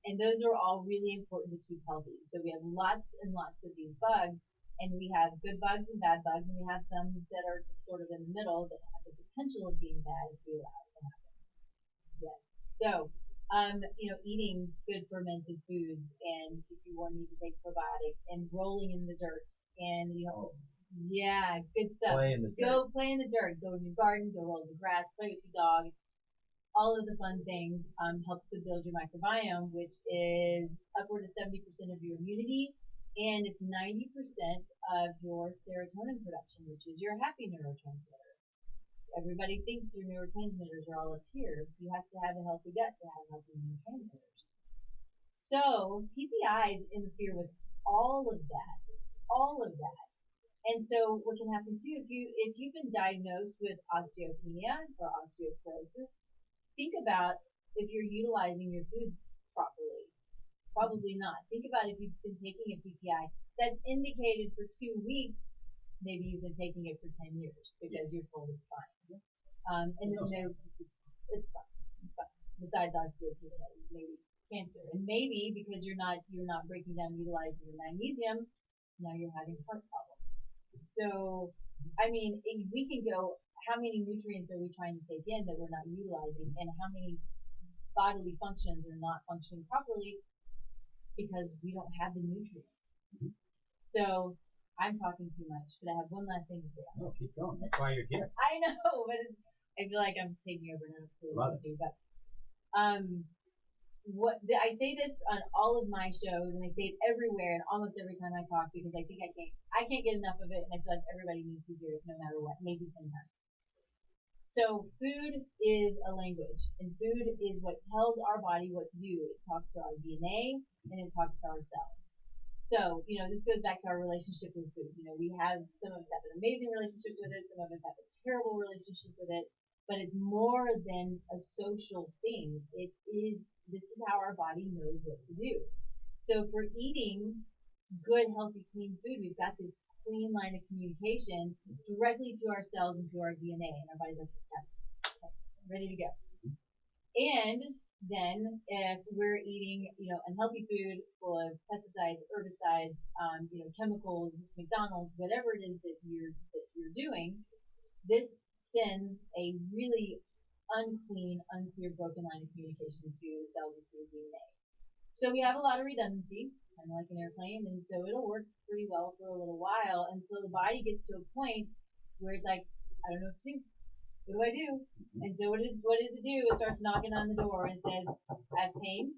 And those are all really important to keep healthy. So we have lots and lots of these bugs, and we have good bugs and bad bugs, and we have some that are just sort of in the middle that have the potential of being bad if we allow it to happen. Yeah. So, eating good fermented foods, and if you want need to take probiotics, and rolling in the dirt, and yeah, good stuff. Go play in the dirt. Go in your garden. Go roll in the grass. Play with your dog. All of the fun things helps to build your microbiome, which is upward of 70% of your immunity, and it's 90% of your serotonin production, which is your happy neurotransmitter. Everybody thinks your neurotransmitters are all up here. You have to have a healthy gut to have healthy neurotransmitters. So PPIs interfere with all of that. And so what can happen too, if you've been diagnosed with osteopenia or osteoporosis, think about if you're utilizing your food properly. Probably not. Think about if you've been taking a PPI that's indicated for 2 weeks, maybe you've been taking it for 10 years because you're told it's fine. And then it's fine. Besides osteopenia, maybe cancer, and maybe because you're not breaking down, utilizing your magnesium, now you're having heart problems. So, I mean, we can go, how many nutrients are we trying to take in that we're not utilizing, and how many bodily functions are not functioning properly because we don't have the nutrients. So, I'm talking too much, but I have one last thing to say. No, keep going. That's why you're here. I know, but I feel like I'm taking over now. But I say this on all of my shows, and I say it everywhere and almost every time I talk, because I think I can't get enough of it, and I feel like everybody needs to hear it no matter what, maybe 10 times. So food is a language, and food is what tells our body what to do. It talks to our DNA, and it talks to our cells. So, this goes back to our relationship with food. We have, some of us have an amazing relationship with it, some of us have a terrible relationship with it, but it's more than a social thing. This is how our body knows what to do. So for eating good, healthy, clean food, we've got this clean line of communication directly to our cells and to our DNA, and our body's like, okay, ready to go. And then if we're eating, unhealthy food full of pesticides, herbicides, chemicals, McDonald's, whatever it is that you're doing, this sends a really unclear, broken line of communication to the cells and to the DNA. So we have a lot of redundancy, kind of like an airplane, and so it'll work pretty well for a little while until the body gets to a point where it's like, I don't know what to do. What do I do? And so what does it do? It starts knocking on the door and it says, I have pain,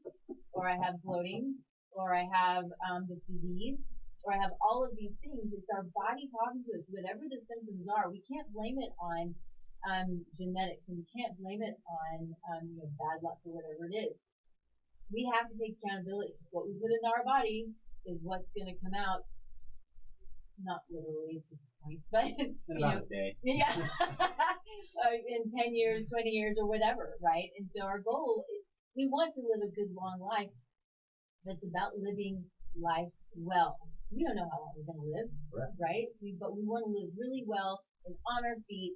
or I have bloating, or I have this disease, or I have all of these things. It's our body talking to us. Whatever the symptoms are, we can't blame it on genetics, and we can't blame it on bad luck or whatever it is. We have to take accountability. What we put into our body is what's going to come out. Not literally at this point, but in about a day. Yeah, in 10 years, 20 years, or whatever, right? And so our goal is, we want to live a good long life, but it's about living life well. We don't know how long we're going to live, right? But we want to live really well and on our feet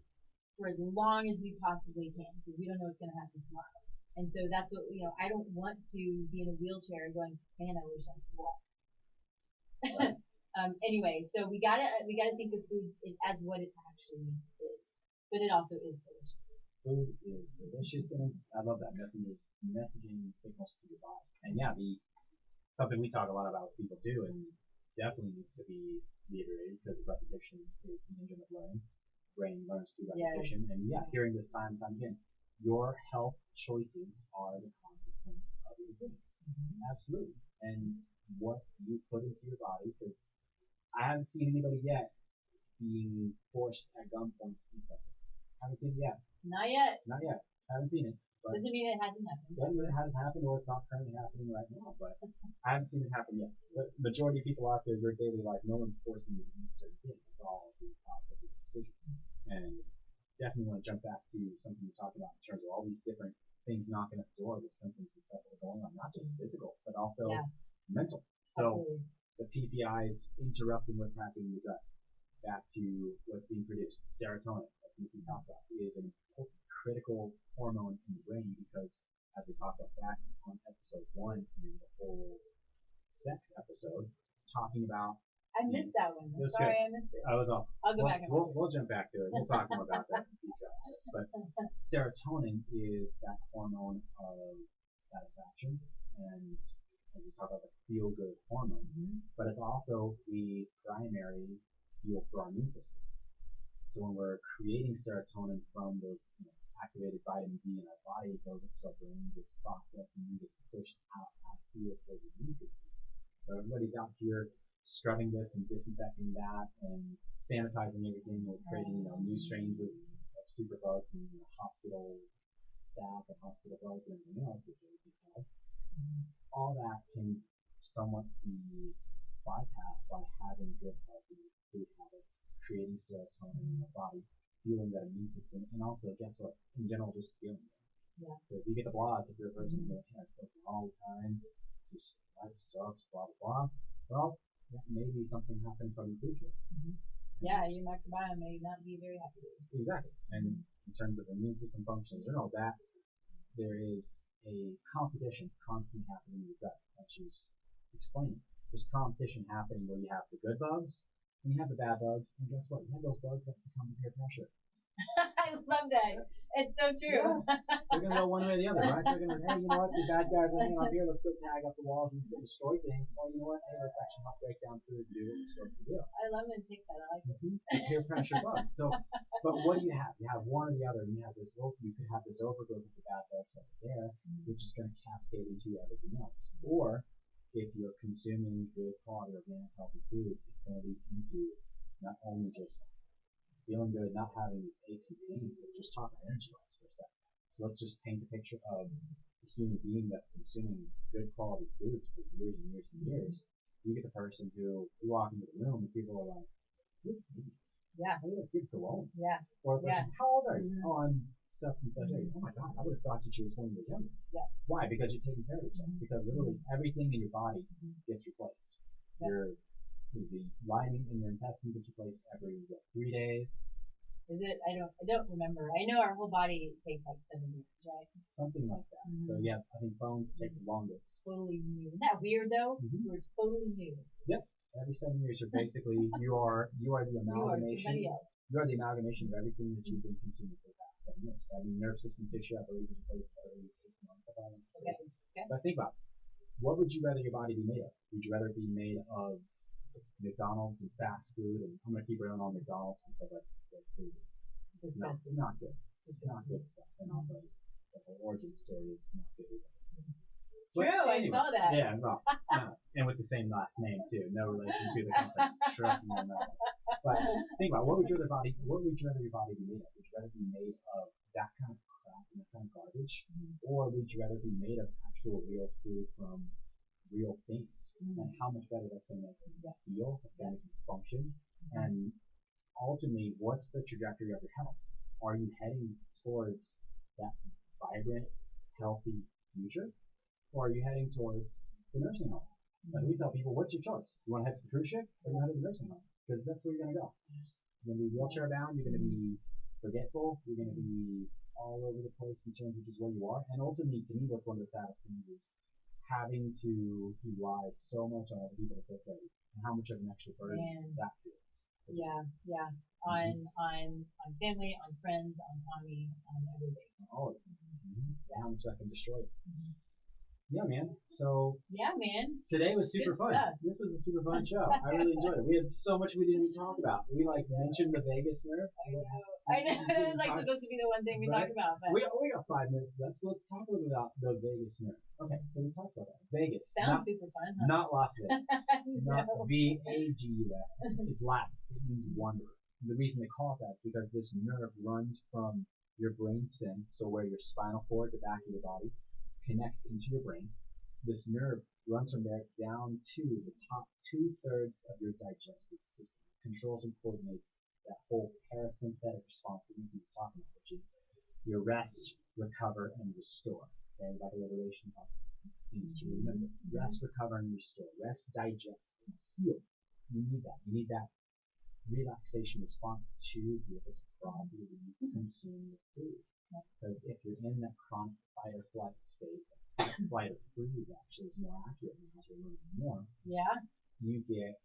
for as long as we possibly can, because we don't know what's going to happen tomorrow. And so that's what, I don't want to be in a wheelchair going, man, I wish I could walk. Anyway, so we gotta think of food as what it actually is, but it also is delicious. Food is delicious, and I love that messaging signals to your body. And yeah, something we talk a lot about with people too, and definitely needs to be reiterated, because repetition is the engine of learning. Brain learns through repetition, and hearing this time and time again. Your health choices are the consequence of your decisions. Absolutely. And what you put into your body, because I haven't seen anybody yet being forced at gunpoint to eat something. Haven't seen it yet. Not yet. Haven't seen it. Doesn't mean it hasn't happened. Doesn't mean it hasn't happened, or it's not currently happening right now, but I haven't seen it happen yet. The majority of people out there, their daily life, no one's forcing you to eat certain things. It's all being taught that you decision. And definitely want to jump back to something we talked about in terms of all these different things knocking at the door with symptoms and stuff that are going on, not just physical, but also mental. So the PPIs interrupting what's happening in the gut. Back to what's being produced. Serotonin, like we talked about, is an important critical hormone in the brain because, as we talked about back on episode 1 in the whole sex episode, talking about. I missed that one. I'm sorry I missed it. I was off. I'll go back and watch it. We'll jump back to it. We'll talk more about that in future episodes. But serotonin is that hormone of satisfaction and, as we talk about, the feel-good hormone. But it's also the primary fuel for our immune system. So when we're creating serotonin from those activated vitamin D in our body, it goes up to our brain, gets processed, and then gets pushed out as fuel for the immune system. So everybody's out here scrubbing this and disinfecting that and sanitizing everything. We're creating new strains of superbugs and hospital staff and hospital bugs and everything else that we have. All that can somewhat be bypassed by having good healthy food habits, creating serotonin in the body, fueling that immune system, and also, guess what? In general, just feeling good. So if you get the blahs, if you're a person who has cooking all the time, just life sucks, blah blah blah. Well, that may be something happened from your food choices. Yeah, your microbiome may not be very happy with you. Exactly. And in terms of immune system function in general, that there is a competition constantly happening in your gut, as you explained. There's competition happening where you have the good bugs and you have the bad bugs, and guess what? You have those bugs that succumb to peer pressure. I love that. It's so true. Yeah. They're going to go one way or the other, right? They're going to, hey, you know what? The bad guys are hanging up here. Let's go tag up the walls and let's go destroy things. Or you know what? Hey, let's actually help break down food and do what we're supposed to do. I love to take that. I like it. The peer pressure bugs. So, but what do you have? You have one or the other, and you have this. You could have this overgrowth of the bad bugs that are there, which is going to cascade into everything else. Or if you're consuming good quality organic healthy foods, it's going to lead into not only just feeling good, not having these aches and pains, but just talk about energy loss for a second. So let's just paint a picture of a human being that's consuming good quality foods for years and years and years. You get the person who you walk into the room and people are like, "Good food. Yeah. Oh, yeah, good cologne." Yeah. Or the person, "How old are you?" "Oh, I'm such and such age." "Oh my God, I would have thought that you were 20 years younger." Yeah. Why? Because you're taking care of yourself. Because literally everything in your body gets replaced. The lining in your intestine gets replaced every 3 days. Is it? I don't remember. I know our whole body takes like 7 years, right? Something like that. So yeah, I think bones take the longest. Totally new. Isn't that weird though? We're totally new. Yep. Every 7 years, you're basically you are the amalgamation. You are the amalgamation of everything that you've been consuming for the past 7 years. I mean, nerve system tissue, I believe, is replaced every 8 months. Okay. But think about it. What would you rather your body be made of? Would you rather be made of McDonald's and fast food? And I'm going to keep railing on McDonald's because their food is not good. It's not good stuff. And also, just the whole origin story is not good either. True, anyway, I saw that. Yeah, well, and with the same last name too. No relation to the company. Trust me on that one. But think about what would you rather your body be made of? Would you rather be made of that kind of crap and that kind of garbage, or would you rather be made of actual real food from real things? And how much better that's going to make you feel, that's going to make you function, and ultimately, what's the trajectory of your health? Are you heading towards that vibrant, healthy future? Or are you heading towards the nursing home? As we tell people, what's your choice? You want to head to the cruise ship, or you want to head to the nursing home? Because that's where you're going to go. You're going to be wheelchair bound, you're going to be forgetful, you're going to be all over the place in terms of just where you are. And ultimately, to me, what's one of the saddest things is having to rely so much on other people to take care of you, and how much of an extra burden that feels. Yeah. On family, on friends, on mommy, on everything. All of it. How much that can destroy it. Yeah, man. So. Yeah, man. Today was super fun. This was a super fun show. I really enjoyed it. We had so much we didn't even talk about. We mentioned the vagus nerve. I know. It was supposed to be the one thing we talked about. But. We got 5 minutes left, so let's talk a little bit about the vagus nerve. Okay, so we talked about that. Vegas. Sounds super fun. Huh? Not Las Vegas. Not V-A-G-U-S. It's Latin. It means wanderer. The reason they call it that is because this nerve runs from your brainstem, so where your spinal cord, the back of your body, connects into your brain. This nerve runs from there down to the top 2/3 of your digestive system. Controls and coordinates that whole parasympathetic response that Nikki was talking about, which is your rest, recover, and restore. Okay, like alliteration things to remember. Rest, recover, and restore. Rest, digest, and heal. You need that. You need that relaxation response to be able to properly consume the food. Because if you're in that chronic fight or flight state, flight or freeze actually is more accurate now as we're learning more. Yeah. You get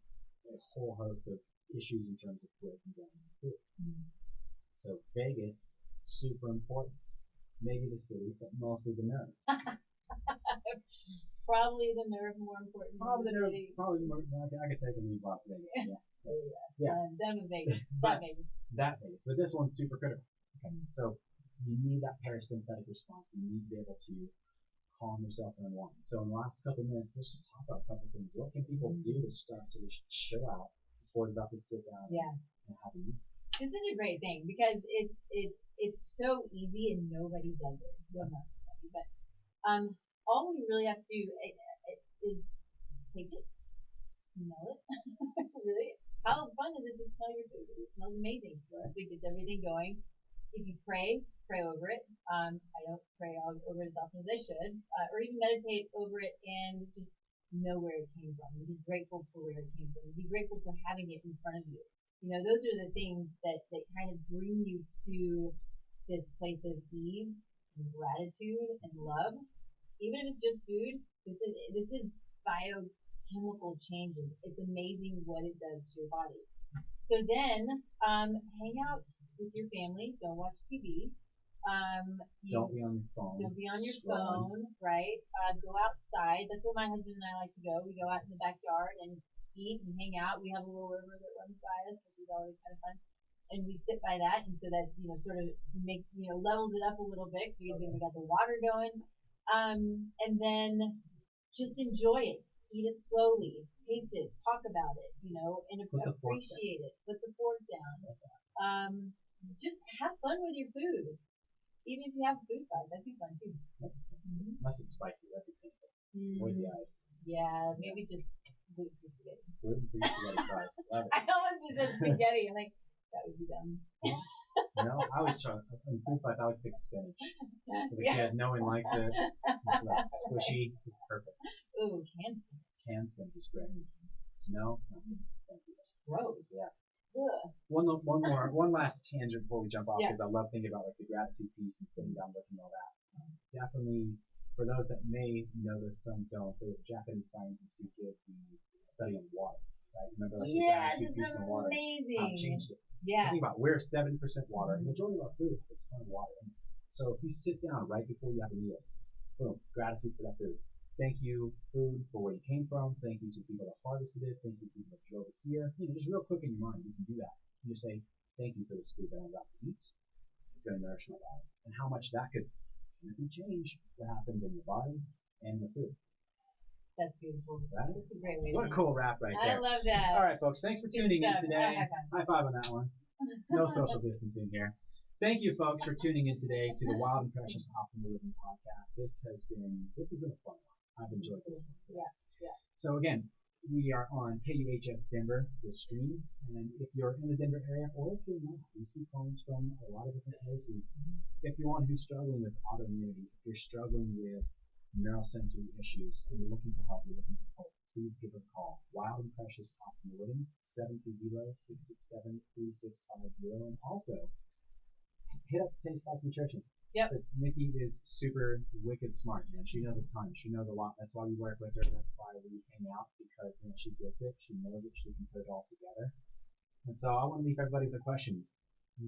a whole host of issues in terms of breaking down the food. So Vegas, super important. Maybe the city, but mostly the nerve. Probably the nerve more important. Probably the nerve. Probably more. I could take a leave Las Vegas. Yeah. Done with Vegas. That Vegas. But this one's super critical. Okay. So you need that parasympathetic response. You need to be able to calm yourself and unwind. So in the last couple minutes, let's just talk about a couple things. What can people do to start to just chill out before they're about to sit down and have a meal? This is a great thing because it's so easy and nobody does it. Well, not nobody, but all we really have to do is take it, smell it. Really, how fun is it to smell your food? It smells amazing. So it gets everything going. If you pray over it. I don't pray over it as often as I should, or even meditate over it and just know where it came from. And be grateful for where it came from. And be grateful for having it in front of you. You know, those are the things that kind of bring you to this place of ease and gratitude and love. Even if it's just food, this is biochemical changes. It's amazing what it does to your body. So then, hang out with your family. Don't watch TV. Don't be on your phone. Don't be on your phone, right? Go outside. That's where my husband and I like to go. We go out in the backyard and eat and hang out. We have a little river that runs by us, which is always kind of fun. And we sit by that, and so that sort of levels it up a little bit. So we got the water going, and then just enjoy it. Eat it slowly, taste it, talk about it, and appreciate it. Put the fork down. Just have fun with your food. Even if you have a food fight, that'd be fun too. Unless it's spicy, that'd be painful. Avoid the ice. Yeah, maybe just gluten-free spaghetti. Gluten-free spaghetti fried. Love it. I almost just said spaghetti. I'm like, that would be dumb. I always try, in food fights, I always pick spinach. As a kid, no one likes it. It's like squishy. It's perfect. Ooh, canned spinach. Canned spinach is great. No? It's gross. Yeah. Ugh. One last tangent before we jump off, because Yeah. I love thinking about the gratitude piece and sitting down looking at all that. Definitely, for those that may know this, some don't. There was a Japanese scientist who did the study on water. Right? Remember, the gratitude piece on water. Amazing. How it changed it. Yeah. Think about, we're 70% water, and the majority of our food is a ton of water in it. So if you sit down right before you have a meal, boom, gratitude for that food. Thank you, food, for where you came from. Thank you to people that harvested it. Thank you to people that drove it here. Just real quick in your mind, you can do that. You just say, thank you for this food that I'm about to eat. It's going to nourish my body. And how much that could change what happens in your body and the food. That's beautiful. Right? That's a great way. What a cool wrap right there. I love that. All right, folks. Thanks for tuning in today. High five on that one. No social distancing here. Thank you, folks, for tuning in today to the Wild and Precious Optimal Living podcast. This has been a fun one. I've enjoyed this one. Yeah. So again, we are on KUHS Denver, the stream, and if you're in the Denver area, or if you're not, we see phones from a lot of different places. If you're one who's struggling with autoimmunity, if you're struggling with neurosensory issues, and you're looking for help, you're looking for hope, please give us a call. Wild and Precious Optimal Living, 720-667-3650, and also hit up Taste Life Nutrition. Yep. Nikki is super wicked smart, man. She knows a ton. She knows a lot. That's why we work with her. That's why we hang out, because she gets it. She knows it. She can put it all together. And so I want to leave everybody with a question.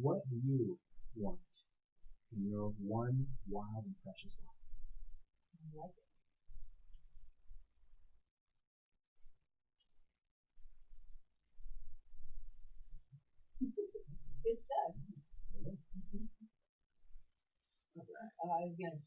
What do you want in your one wild and precious life? I like it. Good stuff. I was going to